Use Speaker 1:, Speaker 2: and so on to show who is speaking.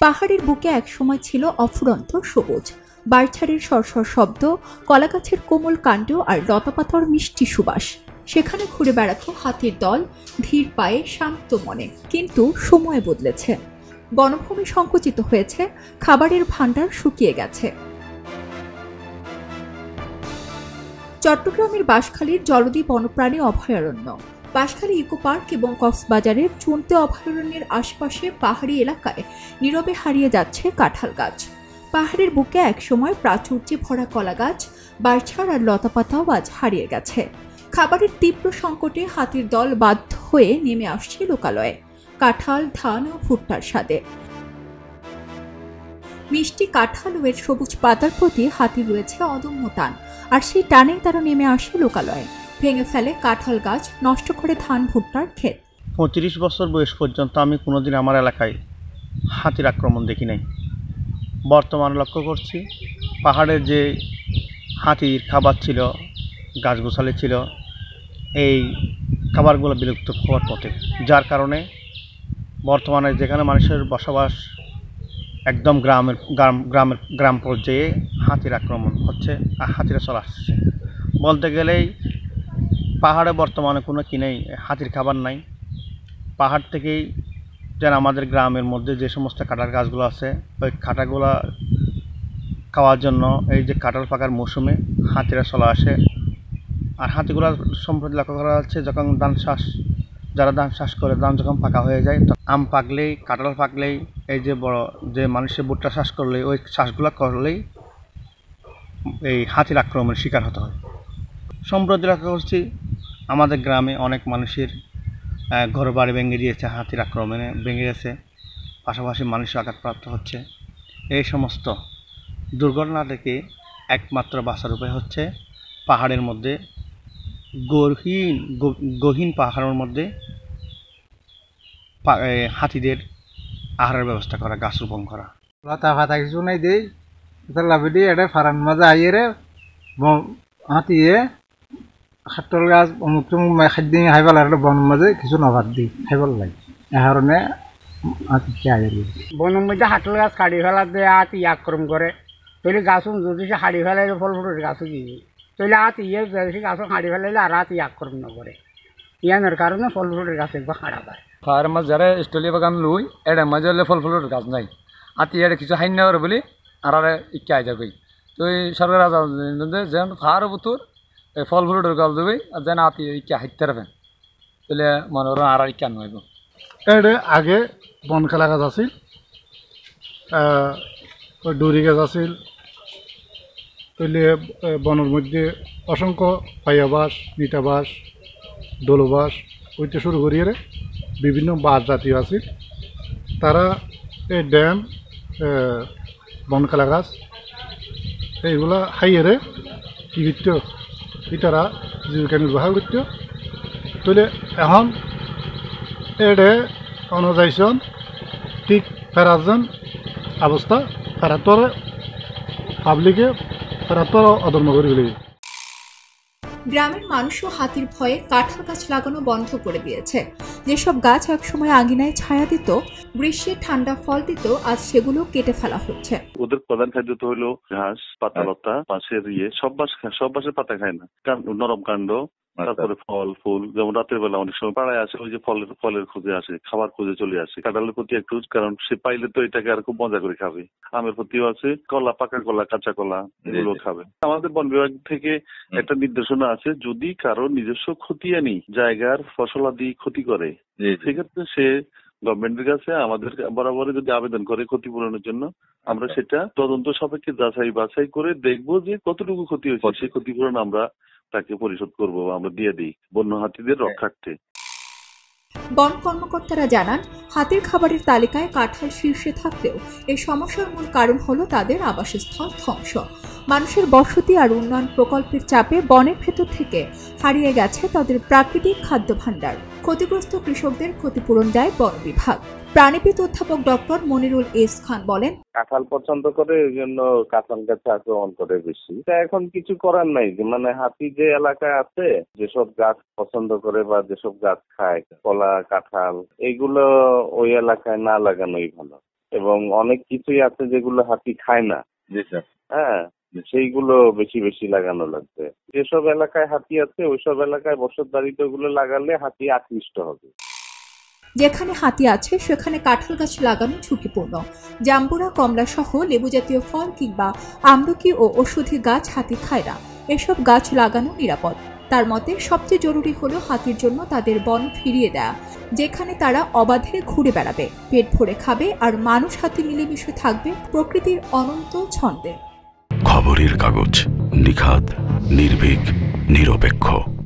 Speaker 1: পাহাড়ের বুকে একসময় ছিল অফুরন্ত সবুজ, বাঁশঝাড়ের সরসর শব্দ, কলাগাছের কোমল কাণ্ড আর লতাপাতার মিষ্টি সুবাস। সেখানে ঘুরে বেড়াতো হাতির দল, ধীর পায়ে শান্ত মনে। কিন্তু সময় বদলেছে, বনভূমি সংকুচিত হয়েছে, খাবারের ভাণ্ডার শুকিয়ে গেছে। চট্টগ্রামের বাঁশখালীর জলদী বন্যপ্রাণী অভয়ারণ্য, বাঁশখালী ইকো পার্ক এবং কক্সবাজারের চুনতে অভয়ারণ্যের আশেপাশে পাহাড়ি এলাকায় নীরবে হারিয়ে যাচ্ছে কাঁঠাল গাছ। পাহাড়ের বুকে একসময় প্রাচুর্যে ভরা কলা গাছ, বাঁশঝাড় আর লতাপাতাও আজ হারিয়ে গেছে। খাবারের তীব্র সংকটে হাতির দল বাধ্য হয়ে নেমে আসছে লোকালয়ে, কাঁঠাল, ধান ও ভুট্টার স্বাদে। মিষ্টি কাঁঠাল ও এর সবুজ পাতার প্রতি হাতির রয়েছে অদম্য টান, আর সেই টানেই তারা নেমে আসে লোকালয়ে, ভেঙে ফেলে কাঁঠাল গাছ, নষ্ট করে ধান ভুট্টার ক্ষেত।
Speaker 2: 35 বছর বয়স পর্যন্ত আমি কোনোদিন আমার এলাকায় হাতির আক্রমণ দেখি নাই। বর্তমানে লক্ষ্য করছি পাহাড়ের যে হাতির খাবার ছিল, গাছগোছালি ছিল, এই খাবারগুলো বিলুপ্ত হওয়ার পথে, যার কারণে বর্তমানে যেখানে মানুষের বসবাস একদম গ্রাম পর্যায়ে হাতির আক্রমণ হচ্ছে আর হাতিরা চলে আসছে। বলতে গেলেই পাহাড়ে বর্তমানে কোনো কিনেই হাতির খাবার নাই। পাহাড় থেকেই যেন আমাদের গ্রামের মধ্যে যে সমস্ত কাঁঠাল গাছগুলো আছে, ওই কাঁঠালগুলো খাওয়ার জন্য এই যে কাঁঠাল পাকার মৌসুমে হাতিরা চলে আসে। আর হাতিগুলো সম্প্রতি লক্ষ্য করা যাচ্ছে, যখন যারা ধান চাষ করে, ধান যখন পাকা হয়ে যায়, আম পাকলেই, কাঁঠাল পাকলেই, এই যে বড় যে মানুষের ভুট্টা চাষ করলেই, ওই চাষগুলো করলেই এই হাতির আক্রমণের শিকার হতে হয়। সম্প্রতি লক্ষ্য করছি আমাদের গ্রামে অনেক মানুষের ঘর বাড়ি ভেঙে দিয়েছে, হাতির আক্রমণে ভেঙে গেছে, পাশাপাশি মানুষ আঘাতপ্রাপ্ত হচ্ছে। এই সমস্ত দুর্ঘটনা থেকে একমাত্র বাঁচার উপায় হচ্ছে পাহাড়ের মধ্যে, গহীন পাহাড়ের মধ্যে হাতিদের আহারের ব্যবস্থা করা, গাছ রোপণ করা।
Speaker 3: লতা ফাতা কিছু নাই দেই লাভি দিয়ে এটা ফারান মাঝে আইয়ে রে হাতিয়ে কাঁঠাল গাছ অমুক টমুক খাদ্য খাইব লাগে, বনের মাঝে কিছু নভাত দি খাইব লাগে। এ কারণে হাতিকে আইয়ে বনের মধ্যে কাঁঠাল গাছ কাটি ফেলা দিয়ে হাতি আক্রমণ করে। তৈলে গাছও যদি সে হাঁড়ি ফেলাইলে ফল ফুটের গাছও দিয়ে তৈলে হাতি ইয়ে বেশি গাছও হাঁড়ি ফেলাইলে আর হাতি আক্রমণ করে। ইয়ানোর কারণে ফল ফুটের গাছ একবার হাঁড়া পায়।
Speaker 4: পাহাড়ের মাঝে যারা স্টলি বাগান লুই এটা মাঝে হলে ফল ফুলের গাছ নাই, হাতি এটা কিছু হাইন না করে বলি আর ইকে আই যাবে। তো এই সরকার যেন পাহাড় বুতুর ফল ফুলের গাছ দেবে আর যেন হাতি ইকে হাইতে রাখবেন, তাহলে মনে করেন আর ইকে নইব।
Speaker 5: এটা আগে বন খেলা গাছ আছিল, ডুরি গাছ আছিল, তাহলে বনের মধ্যে অসংখ্য পাইয়া বাঁশ, নিটা বাঁশ, দোলো বাঁশ ওইটা শুরু করিয়ে বিভিন্ন বাঁশ জাতীয় আছিল। তারা এই ড্যাম, বনখালা গাছ এইগুলা খাইয়ে কি করত, ইটারা জীবিকা নির্বাহ করত। তাহলে এখন এডে অনুযায়ীন ঠিক ফেরাজন অবস্থা, ফেরাতর পাবলিকে ফেরাতর অধর্ম করে ফেলে।
Speaker 1: গ্রামের মানুষও হাতির ভয়ে কাঁঠাল গাছ লাগানো বন্ধ করে দিয়েছে। যেসব গাছ একসময় আঙিনায় ছায়া দিত, গ্রীষ্মে ঠান্ডা ফল দিত, আজ সেগুলো কেটে ফেলা হচ্ছে।
Speaker 6: ওদের প্রধান খাদ্য তো হলো ঘাস, পাতা লতা, পাশের সব বাঁশের পাতা খায় না, নরম কাণ্ড, তারপরে ফল ফুল। যেমন রাতের বেলা অনেক সময় পাড়ায় আসে, ওই যে ফলের খোঁজে আসে, খাবার খোঁজে চলে আসে। কাঁঠালের প্রতি একটু, কারণ সে পাইলে তো এটাকে আর খুব মজা করে খাবে। আমের প্রতিও আছে, কলা, পাকা কলা, কাঁচা কলা, এগুলো খাবে। আমাদের বন বিভাগ থেকে একটা নির্দেশনা আছে, যদি কারো নিজস্ব খতিয়ানি জায়গার ফসলাদি ক্ষতি করে, সেক্ষেত্রে সে গভর্নমেন্টের কাছে আমাদের বরাবরই যদি আবেদন করে ক্ষতিপূরণের জন্য, আমরা সেটা তদন্ত সাপেক্ষে যাচাই বাছাই করে দেখবো যে কতটুকু ক্ষতি হয়েছে, সেই ক্ষতিপূরণ আমরা তাকে পরিশোধ করবো, আমরা দিয়ে দিই বন্য হাতিদের রক্ষার্থে।
Speaker 1: বন কর্মকর্তারা জানান, হাতির খাবারের তালিকায় কাঁঠাল শীর্ষে থাকলেও এই সমস্যার মূল কারণ হলো তাদের আবাসস্থল ধ্বংস। মানুষের বসতি আর উন্নয়ন প্রকল্পের চাপে বনের ভেতর থেকে হারিয়ে গেছে তাদের প্রাকৃতিক খাদ্য ভাণ্ডার। ক্ষতিগ্রস্ত কৃষকদের ক্ষতিপূরণ দেয় বন বিভাগ। প্রাণীবিদ অধ্যাপক ডক্টর মনিরুল এস খান বলেন,
Speaker 7: কাঁঠাল পছন্দ করে, এই জন্য কাঁঠাল গাছে আক্রমণ করে বেশি। এখন কিছু করার নাই, মানে হাতি যে এলাকায় আছে, যেসব গাছ পছন্দ করে বা যেসব গাছ খায়, কলা, কাঁঠাল, এইগুলো ওই এলাকায় না লাগানোই ভালো। এবং অনেক কিছুই আছে যেগুলো হাতি খায় না।
Speaker 8: জি স্যার।
Speaker 7: হ্যাঁ, সেইগুলো বেশি বেশি লাগানো লাগবে। যেসব এলাকায় হাতি আছে ওইসব এলাকায় বসতবাড়িতে ওগুলো লাগালে হাতি আকৃষ্ট হবে।
Speaker 1: যেখানে হাতি আছে সেখানে কাঁঠাল গাছ লাগানো ঝুঁকিপূর্ণ। জাম্বুরা, কমলা সহ লেবু জাতীয় ফল কিংবা আমলকি ও ওষুধি গাছ হাতি খায় না। এসব গাছ লাগানো নিরাপদ। তার মতে সবচেয়ে জরুরি হলো হাতির জন্য তাদের বন ফিরিয়ে দেয়া, যেখানে তারা অবাধে ঘুরে বেড়াবে, পেট ভরে খাবে আর মানুষ হাতি মিলেমিশে থাকবে প্রকৃতির অনন্ত ছন্দে।
Speaker 9: খবরের কাগজ, নিখাদ, নির্ভীক, নিরপেক্ষ।